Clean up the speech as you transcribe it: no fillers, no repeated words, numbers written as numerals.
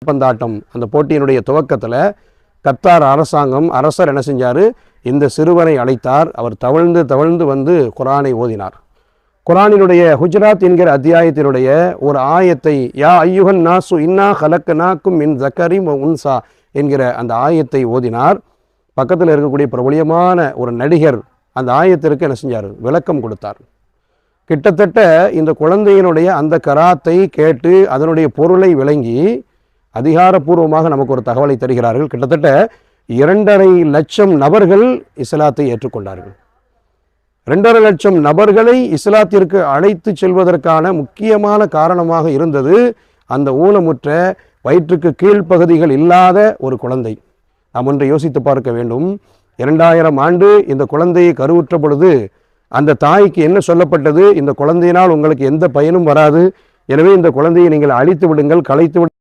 பந்தாட்டம் அந்த போட்டியினுடைய துவக்கத்தில் கத்தார் அரசர் என்ன செஞ்சார், இந்த சிறுவனை அழைத்தார். அவர் தவழ்ந்து தவழ்ந்து வந்து குரானை ஓதினார். குரானினுடைய ஹுஜராத் என்கிற அத்தியாயத்தினுடைய ஒரு ஆயத்தை, யா ஐயுகன் நாசு இன்னா ஹலக்கனாக்கும் மின் ஜக்கரிம் உன்சா என்கிற அந்த ஆயத்தை ஓதினார். பக்கத்தில் இருக்கக்கூடிய பிரபலியமான ஒரு நடிகர் அந்த ஆயத்திற்கு என்ன செஞ்சார், விளக்கம் கொடுத்தார். கிட்டத்தட்ட இந்த குழந்தையினுடைய அந்த கராத்தை கேட்டு அதனுடைய பொருளை விளங்கி அதிகாரப்பூர்வமாக நமக்கு ஒரு தகவலை தருகிறார்கள். கிட்டத்தட்ட 2.5 லட்சம் நபர்கள் இஸ்லாத்தை ஏற்றுக்கொண்டார்கள். 2.5 லட்சம் நபர்களை இஸ்லாத்திற்கு அழைத்து செல்வதற்கான முக்கியமான காரணமாக இருந்தது அந்த ஊனமுற்ற வயிற்றுக்கு கீழ்ப்பகுதிகள் இல்லாத ஒரு குழந்தை. நாம் ஒன்றை யோசித்து பார்க்க வேண்டும். 2000 ஆண்டு இந்த குழந்தையை கருவுற்ற பொழுது அந்த தாய்க்கு என்ன சொல்லப்பட்டது, இந்த குழந்தையினால் உங்களுக்கு எந்த பயனும் வராது, எனவே இந்த குழந்தையை நீங்கள் அழித்து விடுங்கள், கலைத்து விடுங்கள்.